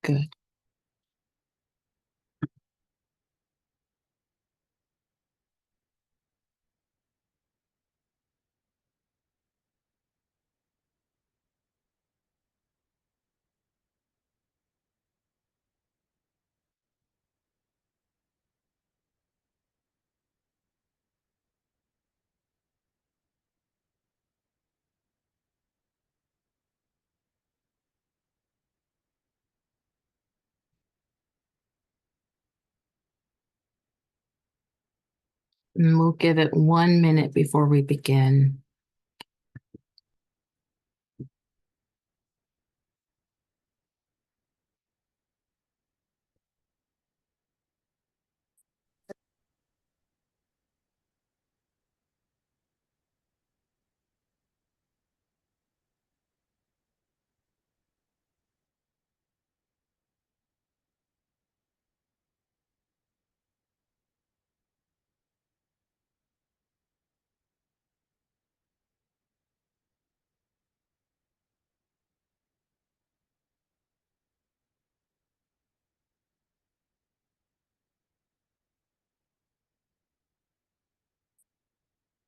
Good. And we'll give it 1 minute before we begin.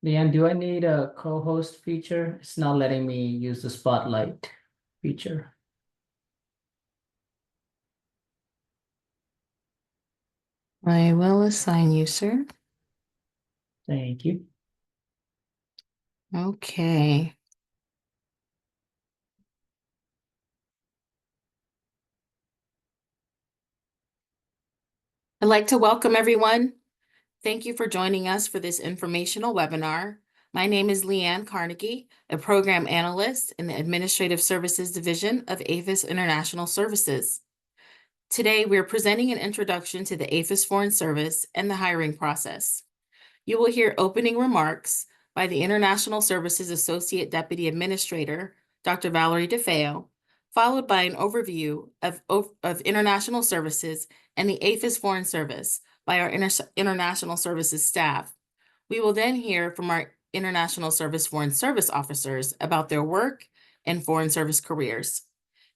Leanne, do I need a co-host feature? It's not letting me use the spotlight feature. I will assign you, sir. Thank you. Okay. I'd like to welcome everyone. Thank you for joining us for this informational webinar. My name is Leanne Carnegie, a program analyst in the Administrative Services Division of APHIS International Services. Today, we're presenting an introduction to the APHIS Foreign Service and the hiring process. You will hear opening remarks by the International Services Associate Deputy Administrator, Dr. Valerie DeFeo, followed by an overview of international services and the APHIS Foreign Service by our international services staff. We will then hear from our International Service Foreign Service officers about their work and foreign service careers.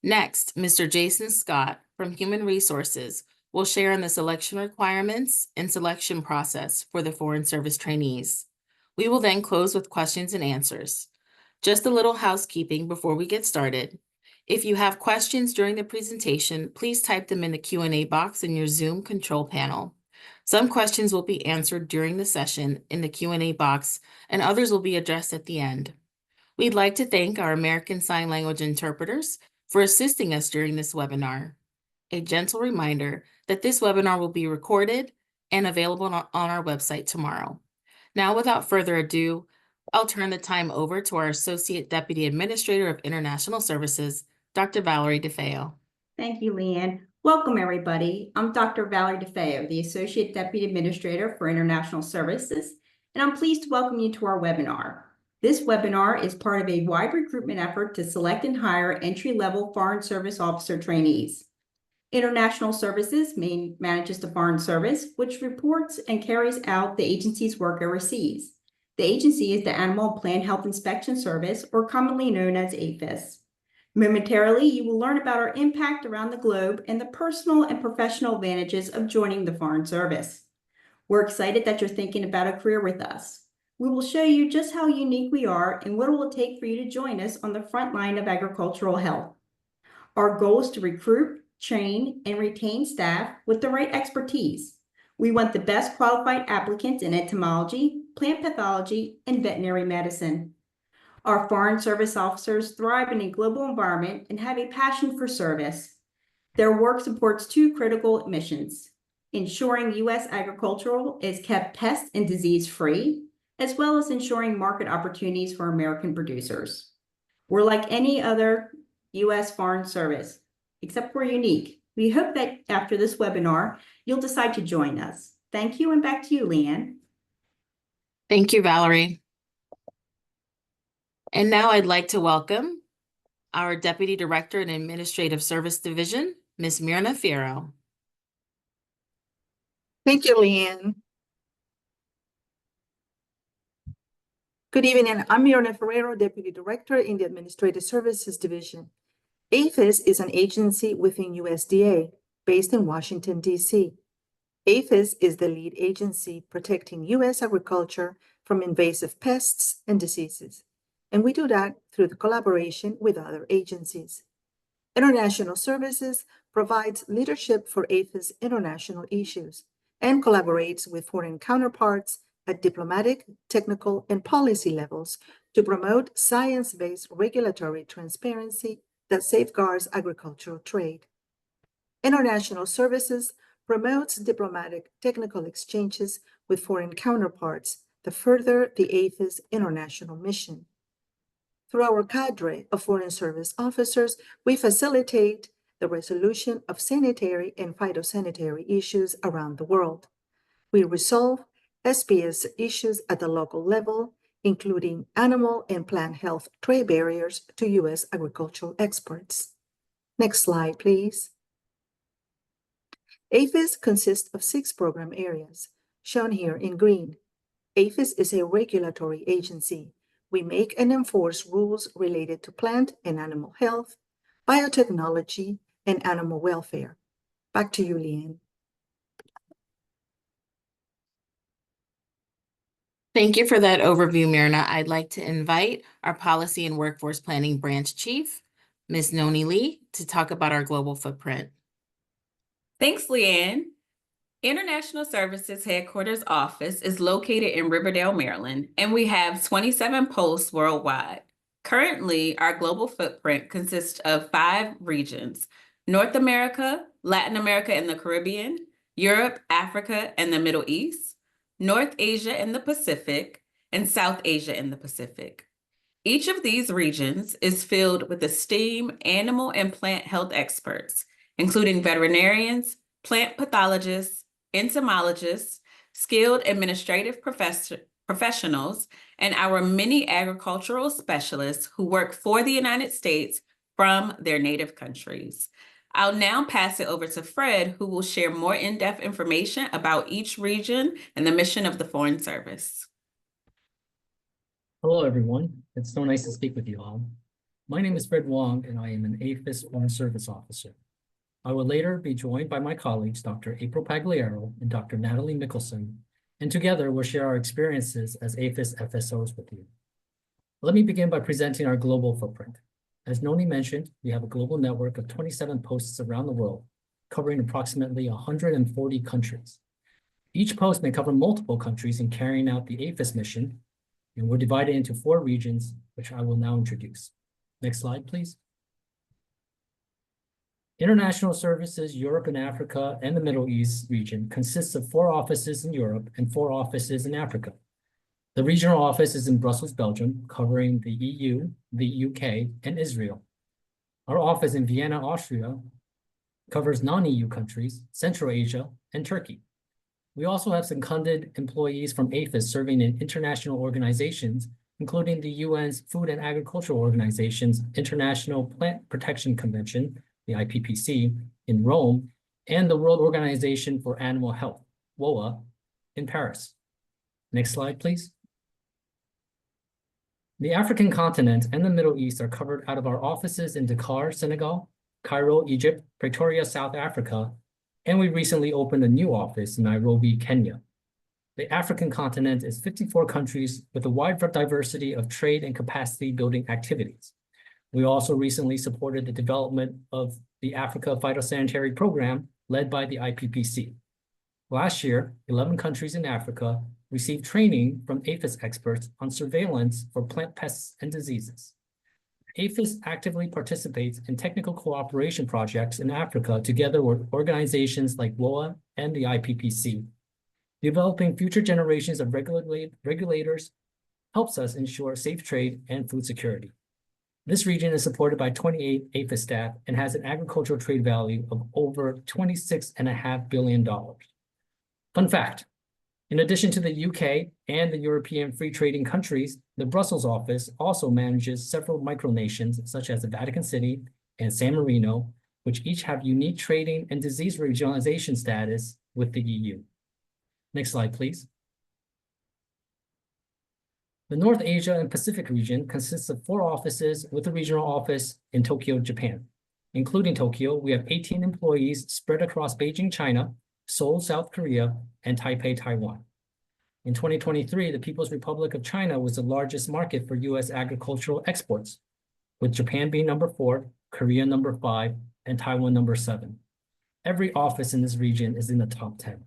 Next, Mr. Jason Scott from Human Resources will share on the selection requirements and selection process for the Foreign Service trainees. We will then close with questions and answers. Just a little housekeeping before we get started. If you have questions during the presentation, please type them in the Q&A box in your Zoom control panel. Some questions will be answered during the session in the Q&A box, and others will be addressed at the end. We'd like to thank our American Sign Language interpreters for assisting us during this webinar. A gentle reminder that this webinar will be recorded and available on our website tomorrow. Now, without further ado, I'll turn the time over to our Associate Deputy Administrator of International Services, Dr. Valerie DeFeo. Thank you, Leanne. Welcome, everybody. I'm Dr. Valerie DeFeo, the Associate Deputy Administrator for International Services, and I'm pleased to welcome you to our webinar. This webinar is part of a wide recruitment effort to select and hire entry-level Foreign Service Officer trainees. International Services manages the Foreign Service, which reports and carries out the agency's work overseas. The agency is the Animal and Plant Health Inspection Service, or commonly known as APHIS. Momentarily, you will learn about our impact around the globe and the personal and professional advantages of joining the Foreign Service. We're excited that you're thinking about a career with us. We will show you just how unique we are and what it will take for you to join us on the front line of agricultural health. Our goal is to recruit, train, and retain staff with the right expertise. We want the best qualified applicants in entomology, plant pathology, and veterinary medicine. Our Foreign Service officers thrive in a global environment and have a passion for service. Their work supports two critical missions: ensuring U.S. agricultural is kept pest and disease-free, as well as ensuring market opportunities for American producers. We're like any other U.S. Foreign Service, except we're unique. We hope that after this webinar, you'll decide to join us. Thank you, and back to you, Leanne. Thank you, Valerie. And now I'd like to welcome our Deputy Director in Administrative Service Division, Ms. Myrna Fierro. Thank you, Leanne. Good evening. I'm Myrna Ferrero, Deputy Director in the Administrative Services Division. APHIS is an agency within USDA based in Washington, D.C. APHIS is the lead agency protecting U.S. agriculture from invasive pests and diseases, and we do that through the collaboration with other agencies. International Services provides leadership for APHIS international issues and collaborates with foreign counterparts at diplomatic, technical, and policy levels to promote science-based regulatory transparency that safeguards agricultural trade. International Services promotes diplomatic technical exchanges with foreign counterparts that further the APHIS international mission. Through our cadre of Foreign Service officers, we facilitate the resolution of sanitary and phytosanitary issues around the world. We resolve SPS issues at the local level, including animal and plant health trade barriers to U.S. agricultural exports. Next slide, please. APHIS consists of 6 program areas, shown here in green. APHIS is a regulatory agency. We make and enforce rules related to plant and animal health, biotechnology, and animal welfare. Back to you, Leanne. Thank you for that overview, Myrna. I'd like to invite our Policy and Workforce Planning Branch Chief, Ms. Noni Lee, to talk about our global footprint. Thanks, Leanne. International Services Headquarters Office is located in Riverdale, Maryland, and we have 27 posts worldwide. Currently, our global footprint consists of 5 regions: North America, Latin America and the Caribbean, Europe, Africa, and the Middle East, North Asia and the Pacific, and South Asia and the Pacific. Each of these regions is filled with esteemed animal and plant health experts, including veterinarians, plant pathologists, entomologists, skilled administrative professionals, and our many agricultural specialists who work for the United States from their native countries. I'll now pass it over to Fred, who will share more in-depth information about each region and the mission of the Foreign Service. Hello, everyone. It's so nice to speak with you all. My name is Fred Wong, and I am an APHIS Foreign Service Officer. I will later be joined by my colleagues, Dr. April Pagliaro and Dr. Natalie Mickelson, and together we'll share our experiences as APHIS FSOs with you. Let me begin by presenting our global footprint. As Noni mentioned, we have a global network of 27 posts around the world, covering approximately 140 countries. Each post may cover multiple countries in carrying out the APHIS mission, and we're divided into 4 regions, which I will now introduce. Next slide, please. International Services Europe and Africa and the Middle East region consists of 4 offices in Europe and 4 offices in Africa. The regional office is in Brussels, Belgium, covering the EU, the UK, and Israel. Our office in Vienna, Austria, covers non-EU countries, Central Asia, and Turkey. We also have seconded employees from APHIS serving in international organizations, including the UN's Food and Agricultural Organization's International Plant Protection Convention, the IPPC, in Rome, and the World Organization for Animal Health, WOA, in Paris. Next slide, please. The African continent and the Middle East are covered out of our offices in Dakar, Senegal, Cairo, Egypt, Pretoria, South Africa, and we recently opened a new office in Nairobi, Kenya. The African continent is 54 countries with a wide diversity of trade and capacity building activities. We also recently supported the development of the Africa Phytosanitary Program led by the IPPC. Last year, 11 countries in Africa received training from APHIS experts on surveillance for plant pests and diseases. APHIS actively participates in technical cooperation projects in Africa together with organizations like WOA and the IPPC. Developing future generations of regulators helps us ensure safe trade and food security. This region is supported by 28 APHIS staff and has an agricultural trade value of over $26.5 billion. Fun fact, in addition to the UK and the European free trading countries, the Brussels office also manages several micronations such as the Vatican City and San Marino, which each have unique trading and disease regionalization status with the EU. Next slide, please. The North Asia and Pacific region consists of 4 offices with a regional office in Tokyo, Japan. Including Tokyo, we have 18 employees spread across Beijing, China, Seoul, South Korea, and Taipei, Taiwan. In 2023, the People's Republic of China was the largest market for U.S. agricultural exports, with Japan being number 4, Korea number 5, and Taiwan number 7. Every office in this region is in the top 10.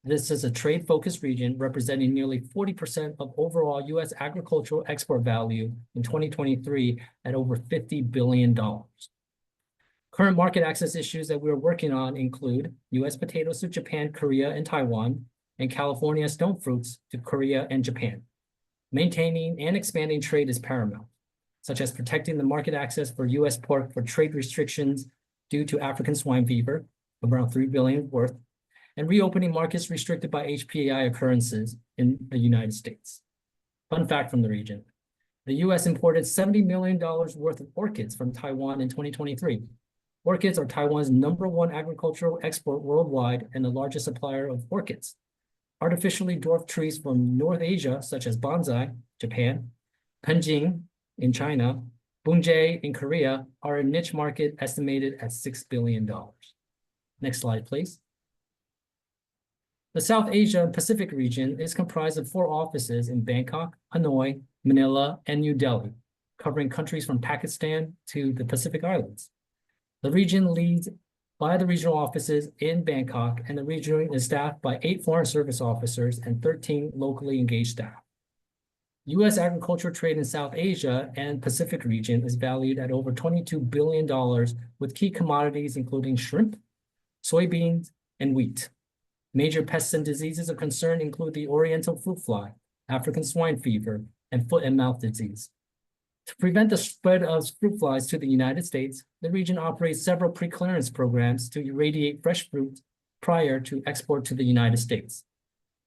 This is a trade-focused region representing nearly 40% of overall U.S. agricultural export value in 2023 at over $50 billion. Current market access issues that we're working on include U.S. potatoes to Japan, Korea, and Taiwan, and California stone fruits to Korea and Japan. Maintaining and expanding trade is paramount, such as protecting the market access for U.S. pork for trade restrictions due to African swine fever, around $3 billion worth, and reopening markets restricted by HPAI occurrences in the United States. Fun fact from the region: the U.S. imported $70 million worth of orchids from Taiwan in 2023. Orchids are Taiwan's #1 agricultural export worldwide and the largest supplier of orchids. Artificially dwarfed trees from North Asia, such as bonsai, Japan, Penjing in China, Bunjie in Korea, are a niche market estimated at $6 billion. Next slide, please. The South Asia and Pacific region is comprised of 4 offices in Bangkok, Hanoi, Manila, and New Delhi, covering countries from Pakistan to the Pacific Islands. The region leads by the regional offices in Bangkok, and the region is staffed by 8 Foreign Service Officers and 13 locally engaged staff. U.S. agricultural trade in South Asia and Pacific region is valued at over $22 billion, with key commodities including shrimp, soybeans, and wheat. Major pests and diseases of concern include the Oriental fruit fly, African swine fever, and foot and mouth disease. To prevent the spread of fruit flies to the United States, the region operates several pre-clearance programs to irradiate fresh fruit prior to export to the United States.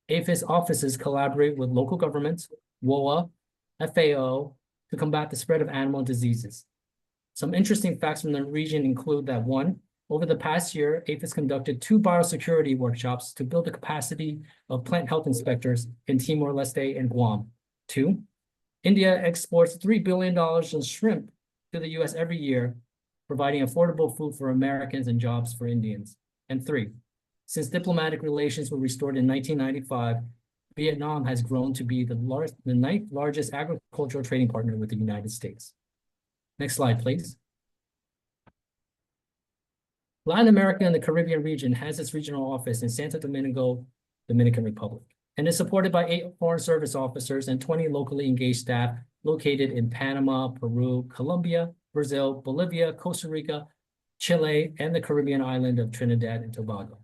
APHIS offices collaborate with local governments, WOA, FAO, to combat the spread of animal diseases. Some interesting facts from the region include that 1, over the past year, APHIS conducted 2 biosecurity workshops to build the capacity of plant health inspectors in Timor-Leste and Guam. 2, India exports $3 billion in shrimp to the U.S. every year, providing affordable food for Americans and jobs for Indians. And 3, since diplomatic relations were restored in 1995, Vietnam has grown to be the 9th largest agricultural trading partner with the United States. Next slide, please. Latin America and the Caribbean region has its regional office in Santo Domingo, Dominican Republic, and is supported by 8 Foreign Service Officers and 20 locally engaged staff located in Panama, Peru, Colombia, Brazil, Bolivia, Costa Rica, Chile, and the Caribbean island of Trinidad and Tobago.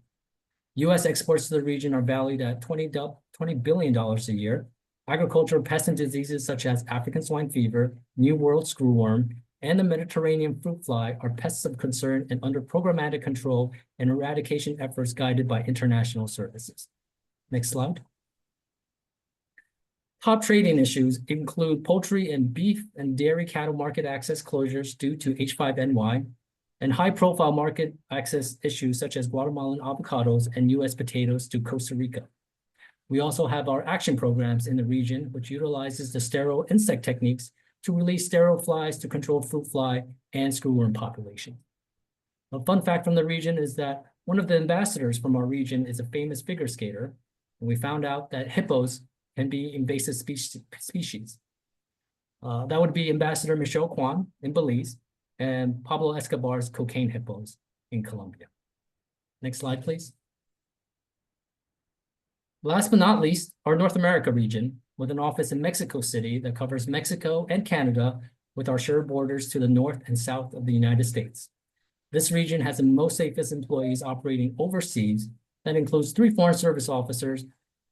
U.S. exports to the region are valued at $20 billion a year. Agricultural pests and diseases such as African swine fever, New World screwworm, and the Mediterranean fruit fly are pests of concern and under programmatic control and eradication efforts guided by international services. Next slide. Top trading issues include poultry and beef and dairy cattle market access closures due to H5N1, and high-profile market access issues such as Guatemalan avocados and U.S. potatoes to Costa Rica. We also have our action programs in the region, which utilizes the sterile insect techniques to release sterile flies to control fruit fly and screwworm population. A fun fact from the region is that one of the ambassadors from our region is a famous figure skater, and we found out that hippos can be invasive species. That would be Ambassador Michelle Kwan in Belize and Pablo Escobar's cocaine hippos in Colombia. Next slide, please. Last but not least, our North America region, with an office in Mexico City that covers Mexico and Canada with our shared borders to the north and south of the United States. This region has the most APHIS employees operating overseas. That includes 3 Foreign Service Officers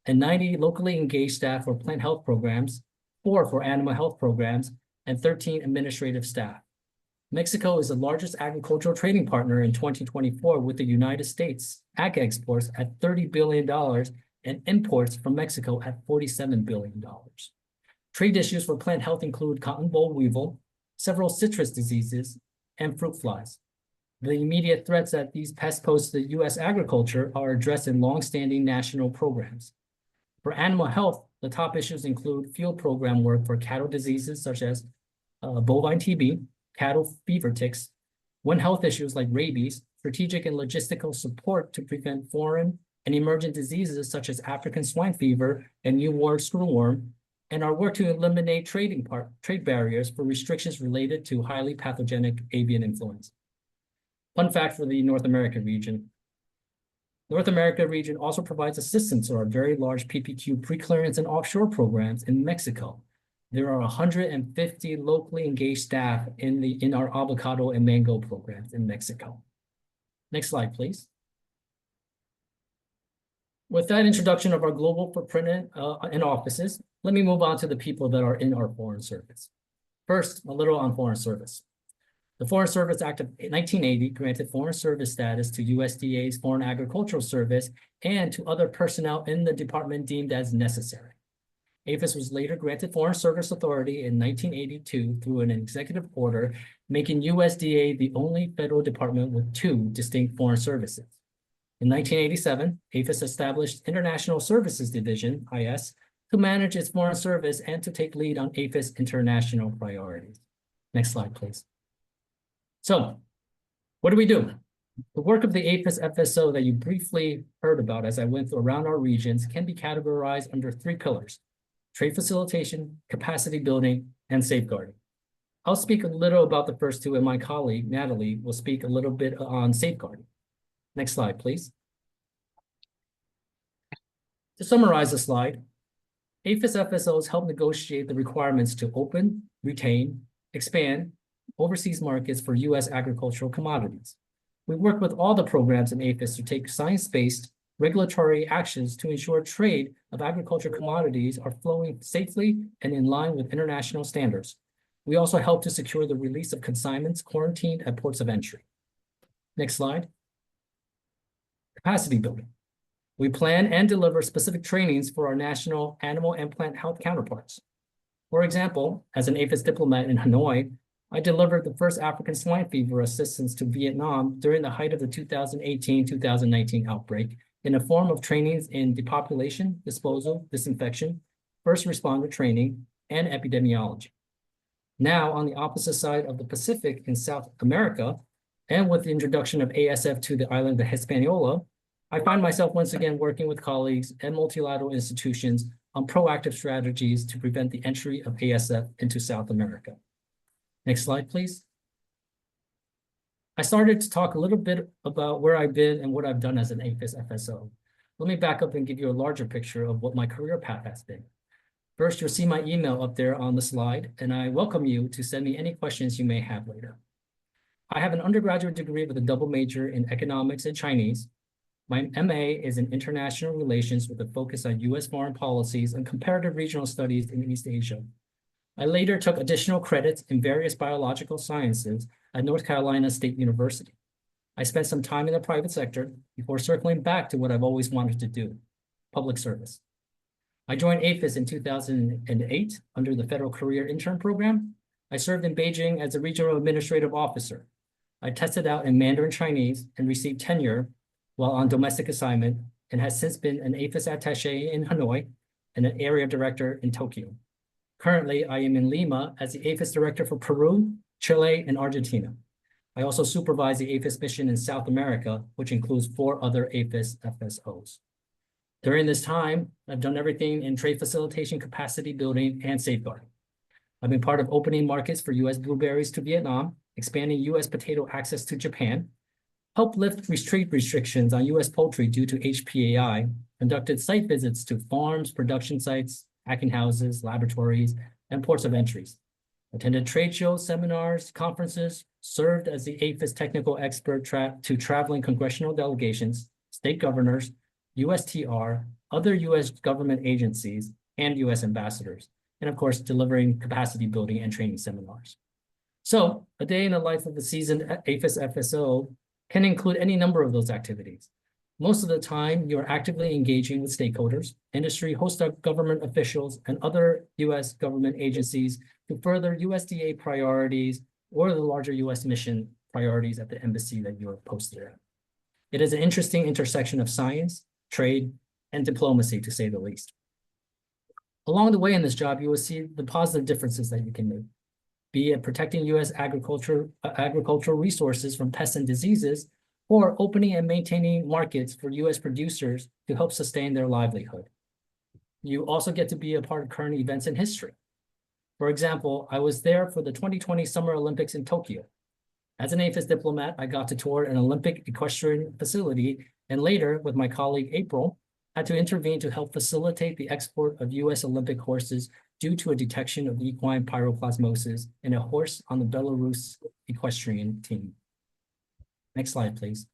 and 90 locally engaged staff for plant health programs, 4 for animal health programs, and 13 administrative staff. Mexico is the largest agricultural trading partner in 2024 with the United States ag exports at $30 billion and imports from Mexico at $47 billion. Trade issues for plant health include cotton boll weevil, several citrus diseases, and fruit flies. The immediate threats that these pests pose to U.S. agriculture are addressed in longstanding national programs. For animal health, the top issues include field program work for cattle diseases such as bovine TB, cattle fever ticks, One health issues like rabies, strategic and logistical support to prevent foreign and emergent diseases such as African swine fever and New World screwworm, and our work to eliminate trade barriers for restrictions related to highly pathogenic avian influenza. Fun fact for the North America region. North America region also provides assistance to our very large PPQ pre-clearance and offshore programs in Mexico. There are 150 locally engaged staff in our avocado and mango programs in Mexico. Next slide, please. With that introduction of our global footprint and offices, let me move on to the people that are in our Foreign Service. First, a little on Foreign Service. The Foreign Service Act of 1980 granted Foreign Service status to USDA's Foreign Agricultural Service and to other personnel in the department deemed as necessary. APHIS was later granted Foreign Service Authority in 1982 through an executive order, making USDA the only federal department with two distinct foreign services. In 1987, APHIS established International Services Division, IS, to manage its foreign service and to take lead on APHIS international priorities. Next slide, please. So, what do we do? The work of the APHIS FSO that you briefly heard about as I went around our regions can be categorized under three pillars: trade facilitation, capacity building, and safeguarding. I'll speak a little about the first two, and my colleague, Natalie, will speak a little bit on safeguarding. Next slide, please. To summarize the slide, APHIS FSOs help negotiate the requirements to open, retain, expand overseas markets for U.S. agricultural commodities. We work with all the programs in APHIS to take science-based regulatory actions to ensure trade of agriculture commodities are flowing safely and in line with international standards. We also help to secure the release of consignments quarantined at ports of entry. Next slide. Capacity building. We plan and deliver specific trainings for our national animal and plant health counterparts. For example, as an APHIS diplomat in Hanoi, I delivered the first African swine fever assistance to Vietnam during the height of the 2018-2019 outbreak in a form of trainings in depopulation, disposal, disinfection, first responder training, and epidemiology. Now, on the opposite side of the Pacific in South America, and with the introduction of ASF to the island of Hispaniola, I find myself once again working with colleagues and multilateral institutions on proactive strategies to prevent the entry of ASF into South America. Next slide, please. I started to talk a little bit about where I've been and what I've done as an APHIS FSO. Let me back up and give you a larger picture of what my career path has been. First, you'll see my email up there on the slide, and I welcome you to send me any questions you may have later. I have an undergraduate degree with a double major in economics and Chinese. My MA is in international relations with a focus on U.S. foreign policies and comparative regional studies in East Asia. I later took additional credits in various biological sciences at North Carolina State University. I spent some time in the private sector before circling back to what I've always wanted to do, public service. I joined APHIS in 2008 under the Federal Career Intern Program. I served in Beijing as a regional administrative officer. I tested out in Mandarin Chinese and received tenure while on domestic assignment and has since been an APHIS attaché in Hanoi and an area director in Tokyo. Currently, I am in Lima as the APHIS director for Peru, Chile, and Argentina. I also supervise the APHIS mission in South America, which includes 4 other APHIS FSOs. During this time, I've done everything in trade facilitation, capacity building, and safeguarding. I've been part of opening markets for U.S. blueberries to Vietnam, expanding U.S. potato access to Japan, helped lift trade restrictions on U.S. poultry due to HPAI, conducted site visits to farms, production sites, packing houses, laboratories, and ports of entries, attended trade shows, seminars, conferences, served as the APHIS technical expert to traveling congressional delegations, state governors, USTR, other U.S. government agencies, and U.S. ambassadors, and of course, delivering capacity building and training seminars. So, a day in the life of a seasoned APHIS FSO can include any number of those activities. Most of the time, you're actively engaging with stakeholders, industry, host government officials, and other U.S. government agencies to further USDA priorities or the larger U.S. mission priorities at the embassy that you're posted at. It is an interesting intersection of science, trade, and diplomacy, to say the least. Along the way in this job, you will see the positive differences that you can make. be it protecting U.S. agricultural resources from pests and diseases, or opening and maintaining markets for U.S. producers to help sustain their livelihood. You also get to be a part of current events in history. For example, I was there for the 2020 Summer Olympics in Tokyo. As an APHIS diplomat, I got to tour an Olympic equestrian facility, and later, with my colleague April, had to intervene to help facilitate the export of U.S. Olympic horses due to a detection of equine pyroplasmosis in a horse on the Belarus equestrian team. Next slide, please.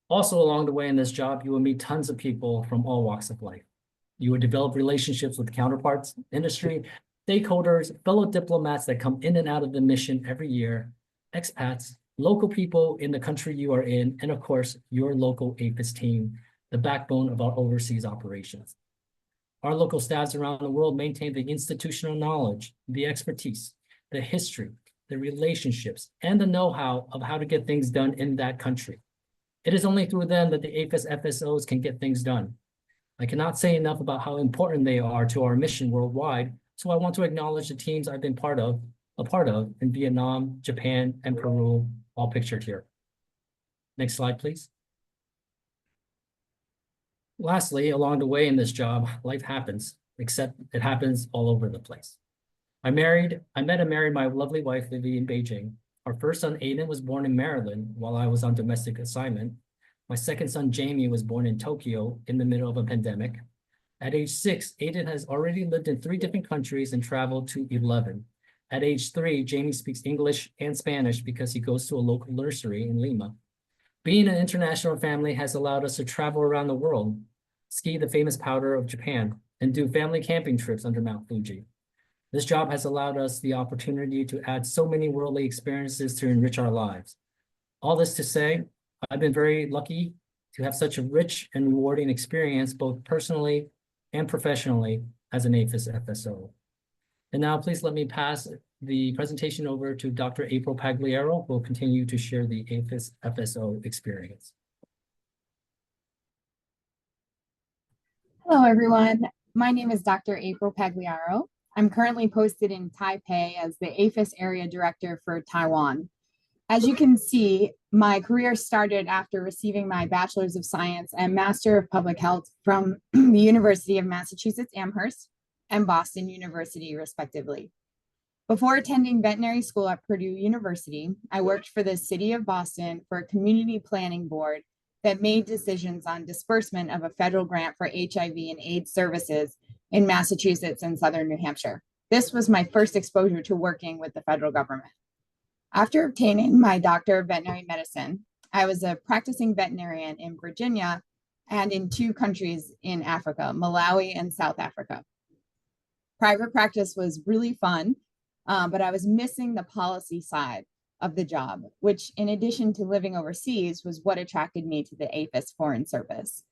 Also along the way in this job, you will meet tons of people from all walks of life. You will develop relationships with counterparts, industry, stakeholders, fellow diplomats that come in and out of the mission every year, expats, local people in the country you are in, and of course, your local APHIS team, the backbone of our overseas operations. Our local staffs around the world maintain the institutional knowledge, the expertise, the history, the relationships, and the know-how of how to get things done in that country. It is only through them that the APHIS FSOs can get things done. I cannot say enough about how important they are to our mission worldwide, so I want to acknowledge the teams I've been a part of in Vietnam, Japan, and Peru, all pictured here. Next slide, please. Lastly, along the way in this job, life happens, except it happens all over the place. I met and married my lovely wife, Livy, in Beijing. Our first son, Aiden, was born in Maryland while I was on domestic assignment. My second son, Jamie, was born in Tokyo in the middle of a pandemic. At age 6, Aiden has already lived in 3 different countries and traveled to 11. At age 3, Jamie speaks English and Spanish because he goes to a local nursery in Lima. Being an international family has allowed us to travel around the world, ski the famous powder of Japan, and do family camping trips under Mount Fuji. This job has allowed us the opportunity to add so many worldly experiences to enrich our lives. All this to say, I've been very lucky to have such a rich and rewarding experience, both personally and professionally, as an APHIS FSO. And now please let me pass the presentation over to Dr. April Pagliaro, who will continue to share the APHIS FSO experience. Hello, everyone. My name is Dr. April Pagliaro. I'm currently posted in Taipei as the APHIS Area Director for Taiwan. As you can see, my career started after receiving my Bachelor's of Science and Master of Public Health from the University of Massachusetts Amherst and Boston University, respectively. Before attending veterinary school at Purdue University, I worked for the City of Boston for a community planning board that made decisions on disbursement of a federal grant for HIV and AIDS services in Massachusetts and Southern New Hampshire. This was my first exposure to working with the federal government. After obtaining my Doctor of Veterinary Medicine, I was a practicing veterinarian in Virginia and in 2 countries in Africa, Malawi and South Africa. Private practice was really fun, but I was missing the policy side of the job, which, in addition to living overseas, was what attracted me to the APHIS Foreign Service.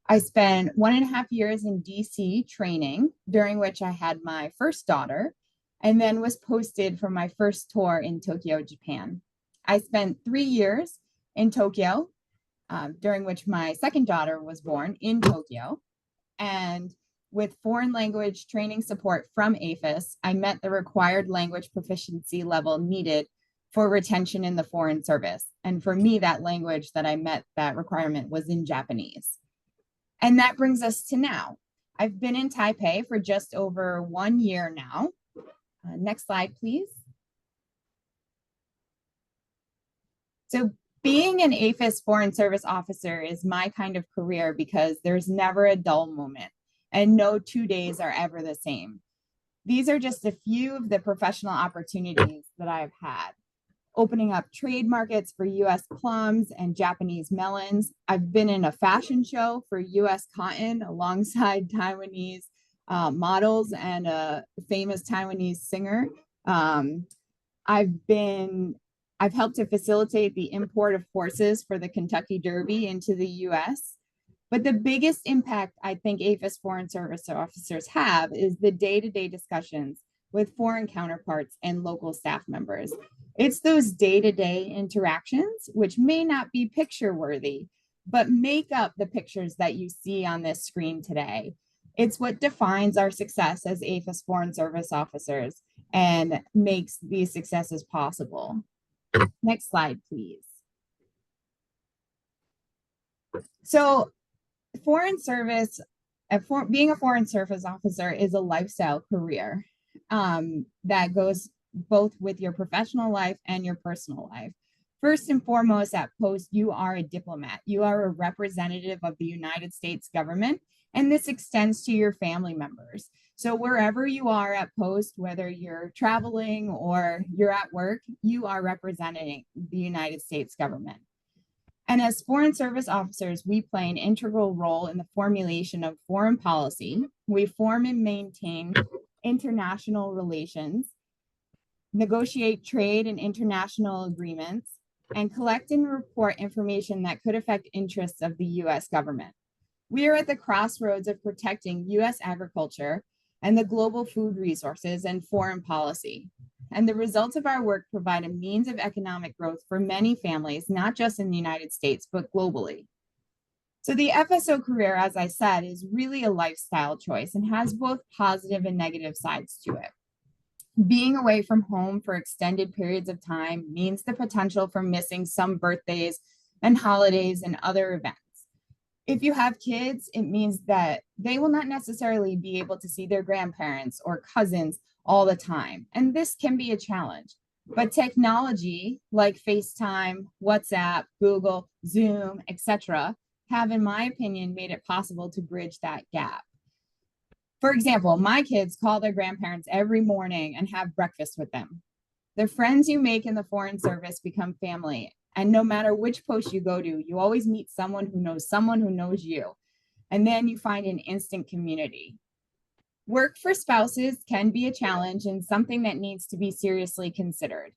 I spent 1.5 years in DC training, during which I had my first daughter, and then was posted for my first tour in Tokyo, Japan. I spent 3 years in Tokyo, during which my second daughter was born in Tokyo. And with foreign language training support from APHIS, I met the required language proficiency level needed for retention in the Foreign Service. And for me, that language that I met that requirement was in Japanese. And that brings us to now. I've been in Taipei for just over 1 year now. Next slide, please. So being an APHIS Foreign Service Officer is my kind of career because there's never a dull moment and no 2 days are ever the same. These are just a few of the professional opportunities that I've had. Opening up trade markets for US plums and Japanese melons. I've been in a fashion show for US cotton alongside Taiwanese models and a famous Taiwanese singer. I've helped to facilitate the import of horses for the Kentucky Derby into the US. But the biggest impact I think APHIS Foreign Service officers have is the day-to-day discussions with foreign counterparts and local staff members. It's those day-to-day interactions, which may not be picture-worthy, but make up the pictures that you see on this screen today. It's what defines our success as APHIS Foreign Service officers. and makes these successes possible. Next slide, please. So foreign service, being a foreign service officer is a lifestyle career that goes both with your professional life and your personal life. First and foremost, at post, you are a diplomat. You are a representative of the United States government, and this extends to your family members. So wherever you are at post, whether you're traveling or you're at work, you are representing the United States government. And as foreign service officers, we play an integral role in the formulation of foreign policy. We form and maintain international relations, negotiate trade and international agreements, and collect and report information that could affect interests of the US government. We are at the crossroads of protecting US agriculture and the global food resources and foreign policy. And the results of our work provide a means of economic growth for many families, not just in the United States, but globally. So the FSO career, as I said, is really a lifestyle choice and has both positive and negative sides to it. Being away from home for extended periods of time means the potential for missing some birthdays and holidays and other events. If you have kids, it means that they will not necessarily be able to see their grandparents or cousins all the time. And this can be a challenge. But technology like FaceTime, WhatsApp, Google, Zoom, etc., have, in my opinion, made it possible to bridge that gap. For example, my kids call their grandparents every morning and have breakfast with them. The friends you make in the Foreign Service become family. And no matter which post you go to, you always meet someone who knows you. And then you find an instant community. Work for spouses can be a challenge and something that needs to be seriously considered.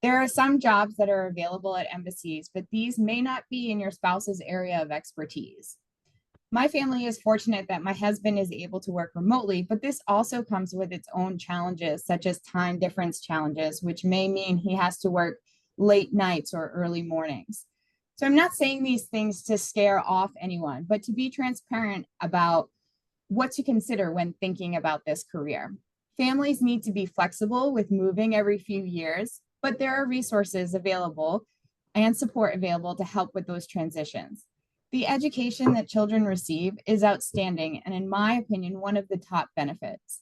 There are some jobs that are available at embassies, but these may not be in your spouse's area of expertise. My family is fortunate that my husband is able to work remotely, but this also comes with its own challenges, such as time difference challenges, which may mean he has to work late nights or early mornings. So I'm not saying these things to scare off anyone, but to be transparent about what to consider when thinking about this career. Families need to be flexible with moving every few years, but there are resources available and support available to help with those transitions. The education that children receive is outstanding and, in my opinion, one of the top benefits.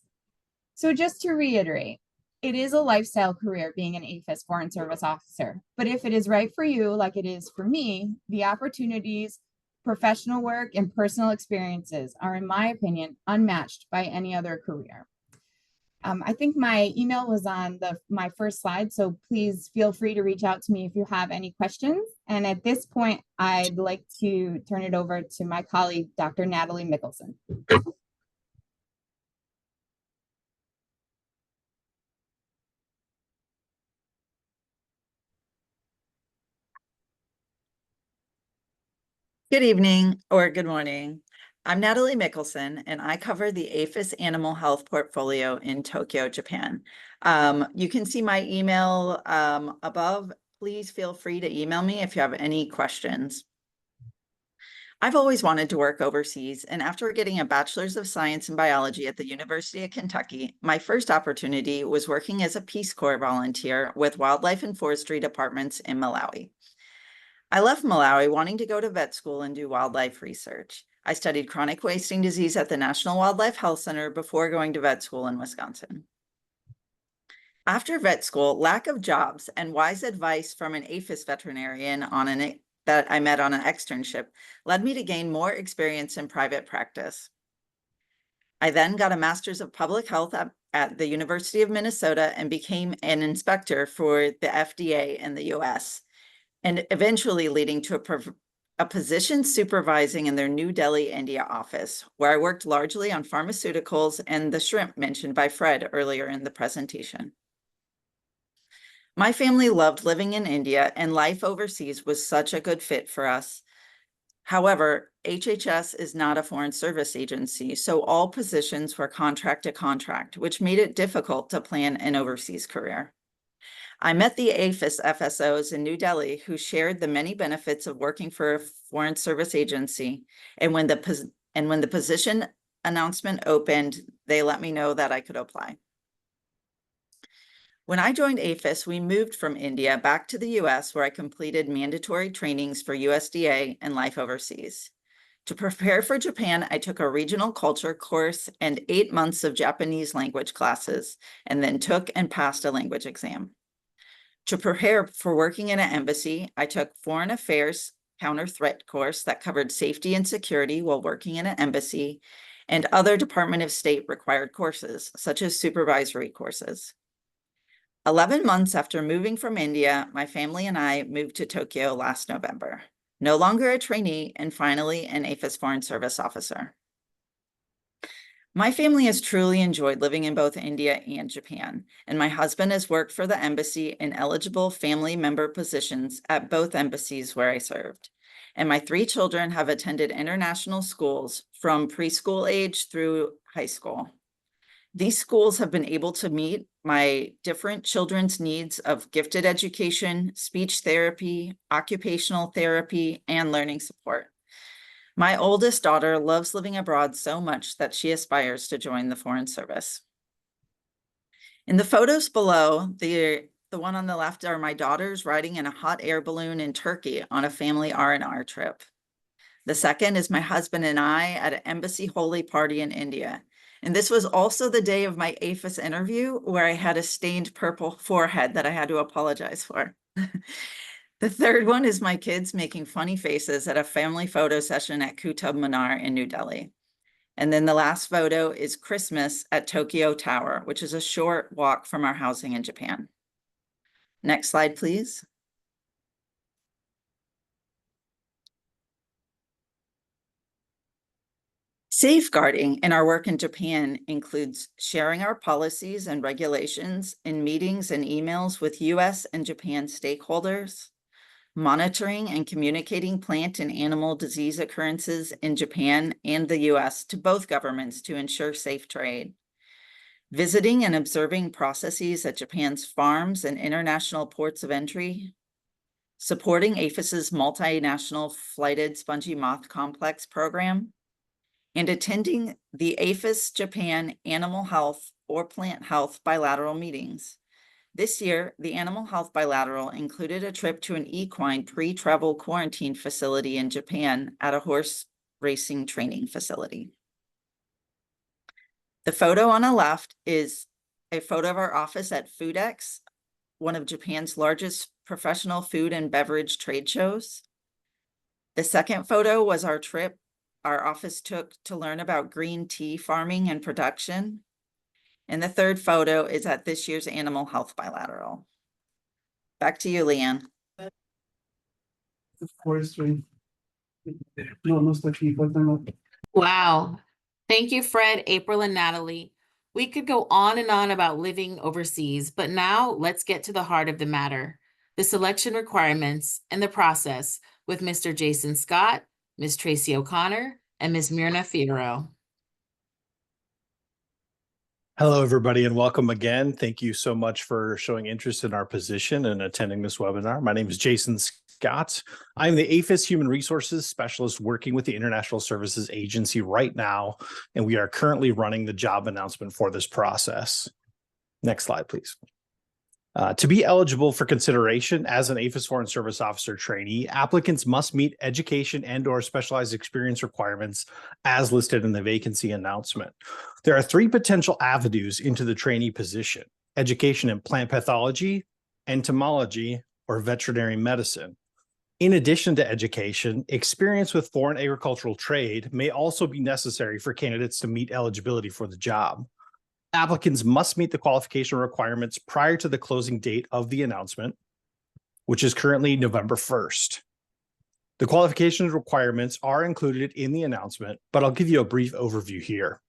So just to reiterate, it is a lifestyle career being an APHIS Foreign Service Officer, but if it is right for you, like it is for me, the opportunities, professional work, and personal experiences are, in my opinion, unmatched by any other career. I think my email was on my first slide, so please feel free to reach out to me if you have any questions. And at this point, I'd like to turn it over to my colleague, Dr. Natalie Mickelson. Good evening or good morning. I'm Natalie Mickelson, and I cover the APHIS Animal Health portfolio in Tokyo, Japan. You can see my email above. Please feel free to email me if you have any questions. I've always wanted to work overseas, and after getting a Bachelor's of Science in Biology at the University of Kentucky, my first opportunity was working as a Peace Corps volunteer with wildlife and forestry departments in Malawi. I left Malawi wanting to go to vet school and do wildlife research. I studied chronic wasting disease at the National Wildlife Health Center before going to vet school in Wisconsin. After vet school, lack of jobs and wise advice from an APHIS veterinarian that I met on an externship led me to gain more experience in private practice. I then got a Master's of Public Health at the University of Minnesota and became an inspector for the FDA in the US, and eventually leading to a position supervising in their New Delhi, India office, where I worked largely on pharmaceuticals and the shrimp mentioned by Fred earlier in the presentation. My family loved living in India, and life overseas was such a good fit for us. However, HHS is not a foreign service agency, so all positions were contract to contract, which made it difficult to plan an overseas career. I met the APHIS FSOs in New Delhi who shared the many benefits of working for a foreign service agency. And when the position announcement opened, they let me know that I could apply. When I joined APHIS, we moved from India back to the US, where I completed mandatory trainings for USDA and Life Overseas. To prepare for Japan, I took a regional culture course and 8 months of Japanese language classes, and then took and passed a language exam. To prepare for working in an embassy, I took Foreign Affairs Counter Threat course that covered safety and security while working in an embassy, and other Department of State required courses, such as supervisory courses. 11 months after moving from India, my family and I moved to Tokyo last November. No longer a trainee, and finally an APHIS Foreign Service Officer. My family has truly enjoyed living in both India and Japan, and my husband has worked for the embassy in eligible family member positions at both embassies where I served. And my 3 children have attended international schools from preschool age through high school. These schools have been able to meet my different children's needs of gifted education, speech therapy, occupational therapy, and learning support. My oldest daughter loves living abroad so much that she aspires to join the Foreign Service. In the photos below, the one on the left are my daughters riding in a hot air balloon in Turkey on a family R&R trip. The second is my husband and I at an embassy holy party in India. And this was also the day of my APHIS interview, where I had a stained purple forehead that I had to apologize for. The third one is my kids making funny faces at a family photo session at Qutub Minar in New Delhi. And then the last photo is Christmas at Tokyo Tower, which is a short walk from our housing in Japan. Next slide, please. Safeguarding in our work in Japan includes sharing our policies and regulations in meetings and emails with US and Japan stakeholders, monitoring and communicating plant and animal disease occurrences in Japan and the US to both governments to ensure safe trade, visiting and observing processes at Japan's farms and international ports of entry, supporting APHIS's multinational flighted spongy moth complex program, and attending the APHIS Japan Animal Health or Plant Health bilateral meetings. This year, the Animal Health bilateral included a trip to an equine pre-travel quarantine facility in Japan at a horse racing training facility. The photo on the left is a photo of our office at FoodX, one of Japan's largest professional food and beverage trade shows. The second photo was our trip our office took to learn about green tea farming and production. And the third photo is at this year's Animal Health Bilateral. Back to you, Leanne. Wow. Thank you, Fred, April, and Natalie. We could go on and on about living overseas, but now let's get to the heart of the matter, the selection requirements and the process with Mr. Jason Scott, Ms. Tracy O'Connor, and Ms. Myrna Fierro. Hello, everybody, and welcome again. Thank you so much for showing interest in our position and attending this webinar. My name is Jason Scott. I'm the APHIS Human Resources Specialist working with the International Services Agency right now, and we are currently running the job announcement for this process. Next slide, please. To be eligible for consideration as an APHIS Foreign Service Officer trainee, applicants must meet education and/or specialized experience requirements as listed in the vacancy announcement. There are 3 potential avenues into the trainee position: education in plant pathology, entomology, or veterinary medicine. In addition to education, experience with foreign agricultural trade may also be necessary for candidates to meet eligibility for the job. Applicants must meet the qualification requirements prior to the closing date of the announcement, which is currently November 1st. The qualification requirements are included in the announcement, but I'll give you a brief overview here.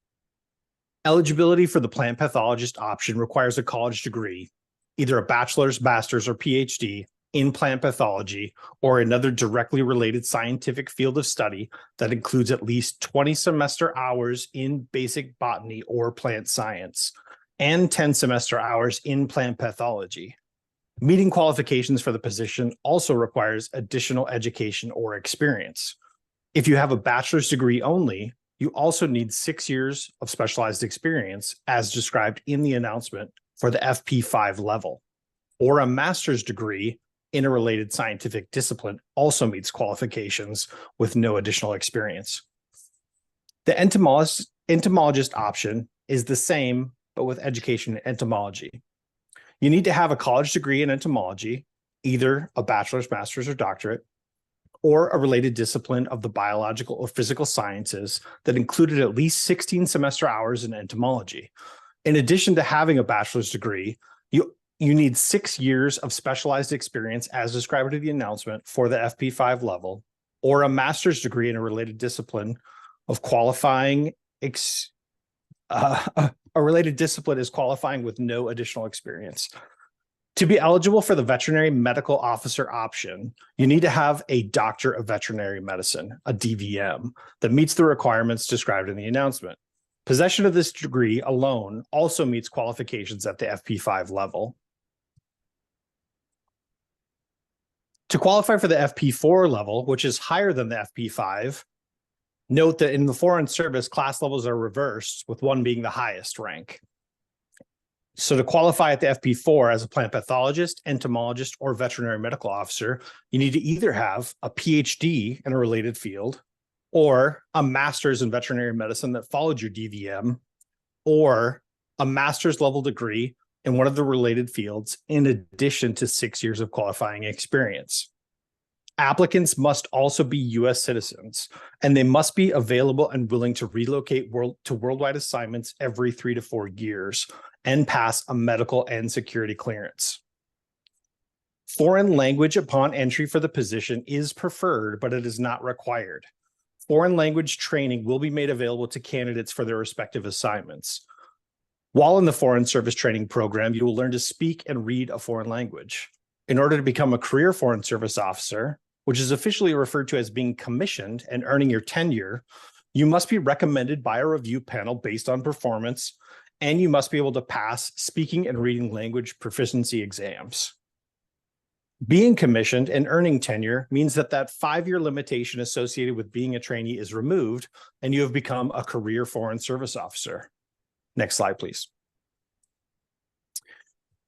Eligibility for the plant pathologist option requires a college degree, either a bachelor's, master's, or PhD in plant pathology or another directly related scientific field of study that includes at least 20 semester hours in basic botany or plant science and 10 semester hours in plant pathology. Meeting qualifications for the position also requires additional education or experience. If you have a bachelor's degree only, you also need 6 years of specialized experience as described in the announcement for the FP5 level, or a master's degree in a related scientific discipline also meets qualifications with no additional experience. The entomologist option is the same, but with education in entomology. You need to have a college degree in entomology, either a bachelor's, master's, or doctorate, or a related discipline of the biological or physical sciences that included at least 16 semester hours in entomology. In addition to having a bachelor's degree, you need 6 years of specialized experience as described in the announcement for the FP5 level, or a master's degree in a related discipline of qualifying. A related discipline is qualifying with no additional experience. To be eligible for the veterinary medical officer option, you need to have a doctor of veterinary medicine, a DVM, that meets the requirements described in the announcement. Possession of this degree alone also meets qualifications at the FP5 level. To qualify for the FP4 level, which is higher than the FP5, note that in the Foreign Service, class levels are reversed, with one being the highest rank. So to qualify at the FP4 as a plant pathologist, entomologist, or veterinary medical officer, you need to either have a PhD in a related field, or a master's in veterinary medicine that followed your DVM, or a master's level degree in one of the related fields, in addition to 6 years of qualifying experience. Applicants must also be U.S. citizens, and they must be available and willing to relocate to worldwide assignments every 3 to 4 years and pass a medical and security clearance. Foreign language upon entry for the position is preferred, but it is not required. Foreign language training will be made available to candidates for their respective assignments. While in the Foreign Service Training Program, you will learn to speak and read a foreign language. In order to become a career Foreign Service Officer, which is officially referred to as being commissioned and earning your tenure, you must be recommended by a review panel based on performance, and you must be able to pass speaking and reading language proficiency exams. Being commissioned and earning tenure means that 5-year limitation associated with being a trainee is removed, and you have become a career Foreign Service Officer. Next slide, please.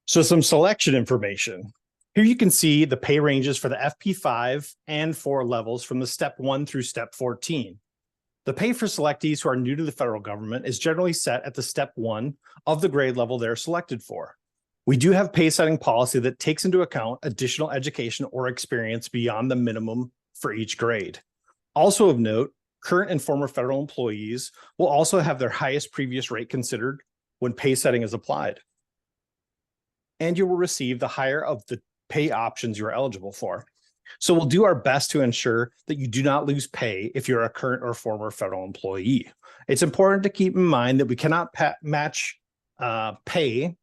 So some selection information. Here you can see the pay ranges for the FP5 and 4 levels from the step 1 through step 14. The pay for selectees who are new to the federal government is generally set at the step 1 of the grade level they're selected for. We do have pay setting policy that takes into account additional education or experience beyond the minimum for each grade. Also of note, current and former federal employees will also have their highest previous rate considered when pay setting is applied. And you will receive the higher of the pay options you're eligible for. So we'll do our best to ensure that you do not lose pay if you're a current or former federal employee. It's important to keep in mind that we cannot match pay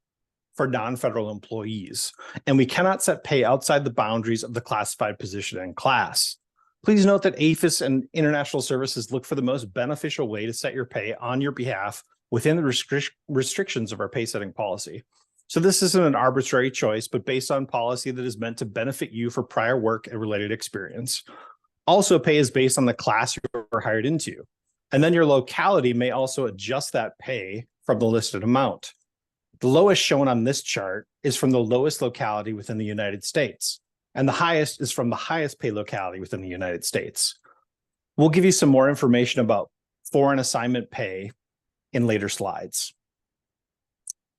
for non-federal employees, and we cannot set pay outside the boundaries of the classified position and class. Please note that APHIS and International Services look for the most beneficial way to set your pay on your behalf within the restrictions of our pay setting policy. So this isn't an arbitrary choice, but based on policy that is meant to benefit you for prior work and related experience. Also, pay is based on the class you were hired into, and then your locality may also adjust that pay from the listed amount. The lowest shown on this chart is from the lowest locality within the United States, and the highest is from the highest pay locality within the United States. We'll give you some more information about foreign assignment pay in later slides.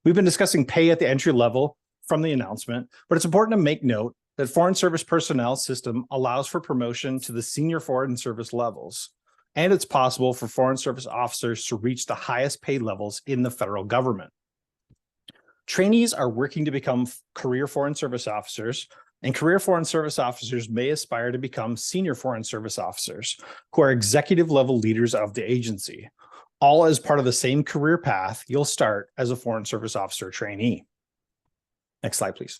We've been discussing pay at the entry level from the announcement, but it's important to make note that Foreign Service Personnel System allows for promotion to the senior Foreign Service levels, and it's possible for Foreign Service officers to reach the highest pay levels in the federal government. Trainees are working to become career Foreign Service officers, and career Foreign Service officers may aspire to become senior Foreign Service officers, who are executive level leaders of the agency. All as part of the same career path you'll start as a Foreign Service officer trainee. Next slide, please.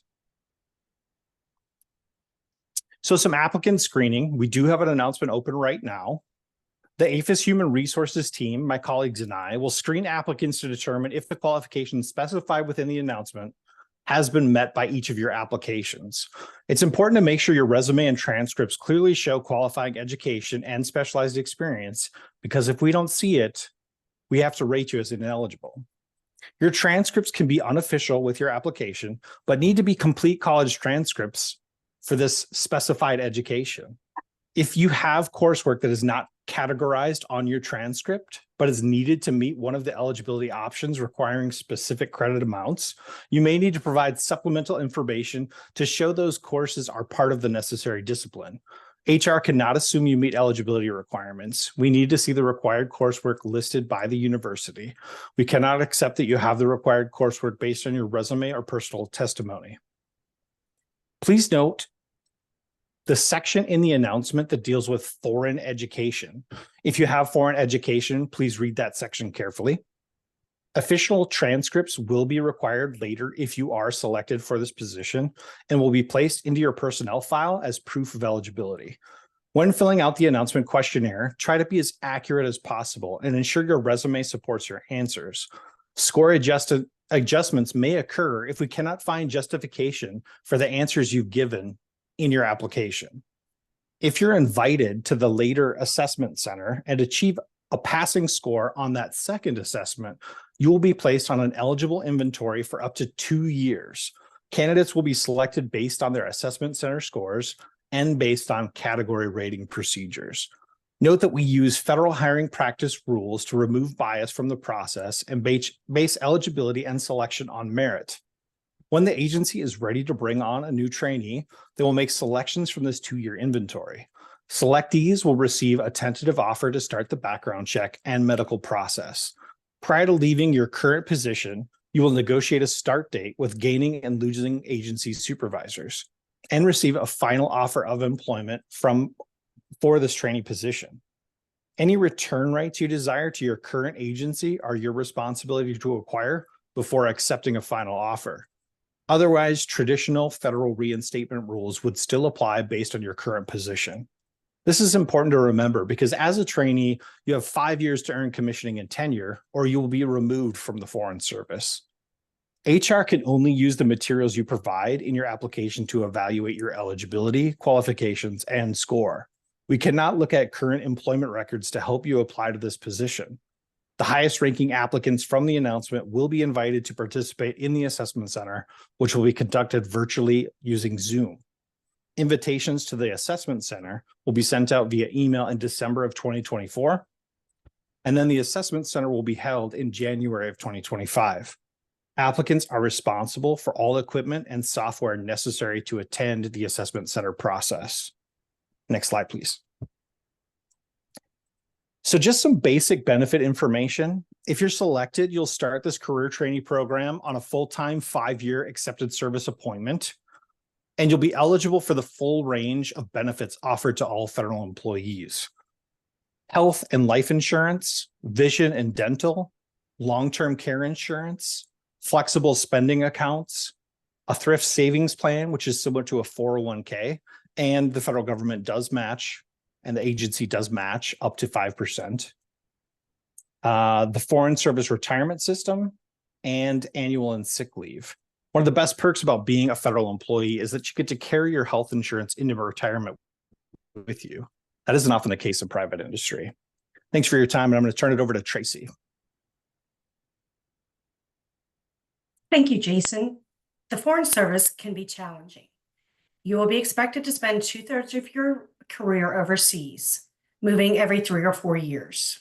So some applicant screening. We do have an announcement open right now. The APHIS Human Resources team, my colleagues and I, will screen applicants to determine if the qualifications specified within the announcement has been met by each of your applications. It's important to make sure your resume and transcripts clearly show qualifying education and specialized experience, because if we don't see it, we have to rate you as ineligible. Your transcripts can be unofficial with your application, but need to be complete college transcripts for this specified education. If you have coursework that is not categorized on your transcript, but is needed to meet one of the eligibility options requiring specific credit amounts, you may need to provide supplemental information to show those courses are part of the necessary discipline. HR cannot assume you meet eligibility requirements. We need to see the required coursework listed by the university. We cannot accept that you have the required coursework based on your resume or personal testimony. Please note the section in the announcement that deals with foreign education. If you have foreign education, please read that section carefully. Official transcripts will be required later if you are selected for this position and will be placed into your personnel file as proof of eligibility. When filling out the announcement questionnaire, try to be as accurate as possible and ensure your resume supports your answers. Score adjustments may occur if we cannot find justification for the answers you've given in your application. If you're invited to the later assessment center and achieve a passing score on that second assessment, you will be placed on an eligible inventory for up to 2 years. Candidates will be selected based on their assessment center scores and based on category rating procedures. Note that we use federal hiring practice rules to remove bias from the process and base eligibility and selection on merit. When the agency is ready to bring on a new trainee, they will make selections from this 2-year inventory. Selectees will receive a tentative offer to start the background check and medical process. Prior to leaving your current position, you will negotiate a start date with gaining and losing agency supervisors and receive a final offer of employment for this trainee position. Any return rights you desire to your current agency are your responsibility to acquire before accepting a final offer. Otherwise, traditional federal reinstatement rules would still apply based on your current position. This is important to remember because as a trainee, you have 5 years to earn commissioning and tenure, or you will be removed from the Foreign Service. HR can only use the materials you provide in your application to evaluate your eligibility, qualifications, and score. We cannot look at current employment records to help you apply to this position. The highest ranking applicants from the announcement will be invited to participate in the assessment center, which will be conducted virtually using Zoom. Invitations to the assessment center will be sent out via email in December of 2024. And then the assessment center will be held in January of 2025. Applicants are responsible for all equipment and software necessary to attend the assessment center process. Next slide, please. So just some basic benefit information. If you're selected, you'll start this career trainee program on a full-time 5-year accepted service appointment, and you'll be eligible for the full range of benefits offered to all federal employees. Health and life insurance, vision and dental, long-term care insurance, flexible spending accounts, a thrift savings plan, which is similar to a 401k, and the federal government does match, and the agency does match up to 5%. The Foreign Service Retirement System and annual and sick leave. One of the best perks about being a federal employee is that you get to carry your health insurance into retirement with you. That isn't often the case in private industry. Thanks for your time, and I'm going to turn it over to Tracy. Thank you, Jason. The Foreign Service can be challenging. You will be expected to spend 2/3 of your career overseas, moving every 3 or 4 years.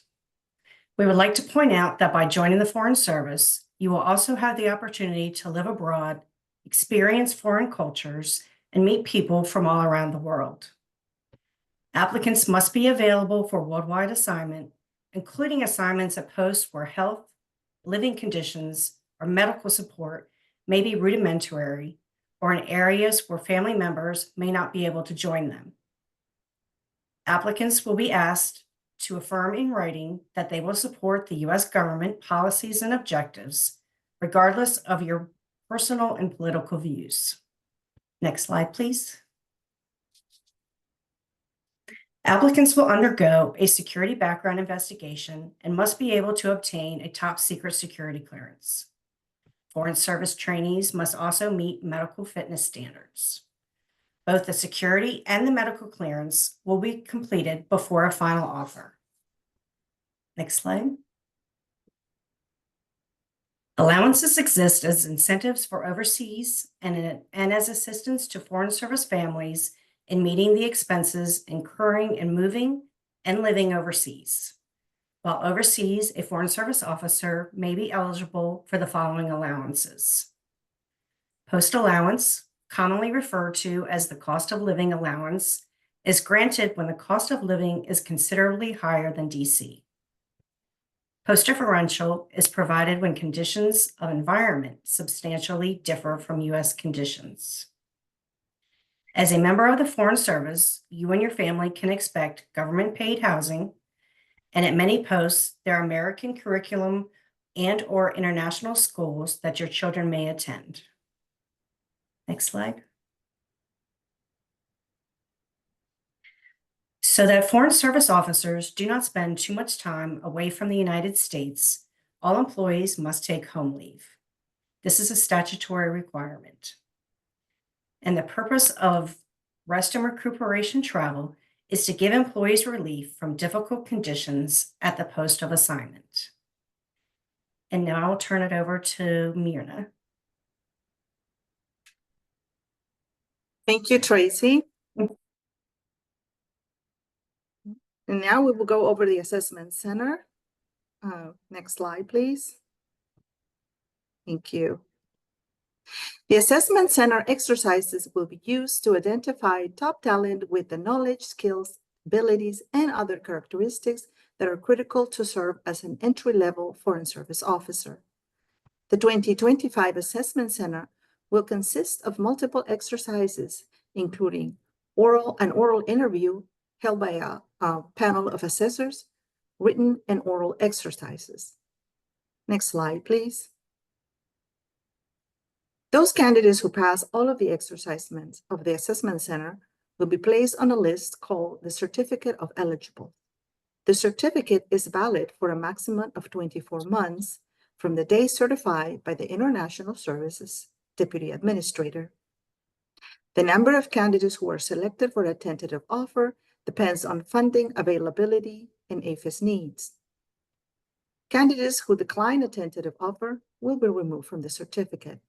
We would like to point out that by joining the Foreign Service, you will also have the opportunity to live abroad, experience foreign cultures, and meet people from all around the world. Applicants must be available for worldwide assignment, including assignments at posts where health, living conditions, or medical support may be rudimentary, or in areas where family members may not be able to join them. Applicants will be asked to affirm in writing that they will support the U.S. government policies and objectives, regardless of your personal and political views. Next slide, please. Applicants will undergo a security background investigation and must be able to obtain a top secret security clearance. Foreign Service trainees must also meet medical fitness standards. Both the security and the medical clearance will be completed before a final offer. Next slide. Allowances exist as incentives for overseas and as assistance to foreign service families in meeting the expenses incurring in moving and living overseas. While overseas, a foreign service officer may be eligible for the following allowances. Post allowance, commonly referred to as the cost of living allowance, is granted when the cost of living is considerably higher than DC. Post differential is provided when conditions of environment substantially differ from U.S. conditions. As a member of the Foreign Service, you and your family can expect government-paid housing, and at many posts, there are American curriculum and/or international schools that your children may attend. Next slide. So that foreign service officers do not spend too much time away from the United States, all employees must take home leave. This is a statutory requirement. And the purpose of rest and recuperation travel is to give employees relief from difficult conditions at the post of assignment. And now I'll turn it over to Myrna. Thank you, Tracy. And now we will go over the assessment center. Next slide, please. Thank you. The assessment center exercises will be used to identify top talent with the knowledge, skills, abilities, and other characteristics that are critical to serve as an entry-level foreign service officer. The 2025 assessment center will consist of multiple exercises, including an oral interview held by a panel of assessors, written and oral exercises. Next slide, please. Those candidates who pass all of the exercises of the assessment center will be placed on a list called the Certificate of Eligible. The certificate is valid for a maximum of 24 months from the day certified by the International Services Deputy Administrator. The number of candidates who are selected for a tentative offer depends on funding availability and APHIS needs. Candidates who decline a tentative offer will be removed from the certificate.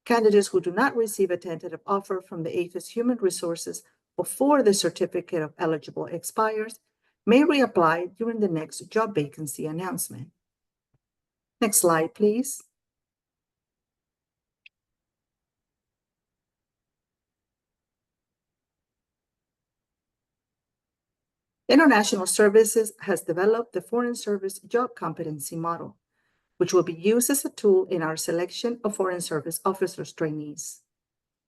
Candidates who do not receive a tentative offer from the APHIS Human Resources before the Certificate of Eligible expires may reapply during the next job vacancy announcement. Next slide, please. International Services has developed the Foreign Service Job Competency Model, which will be used as a tool in our selection of Foreign Service Officers trainees.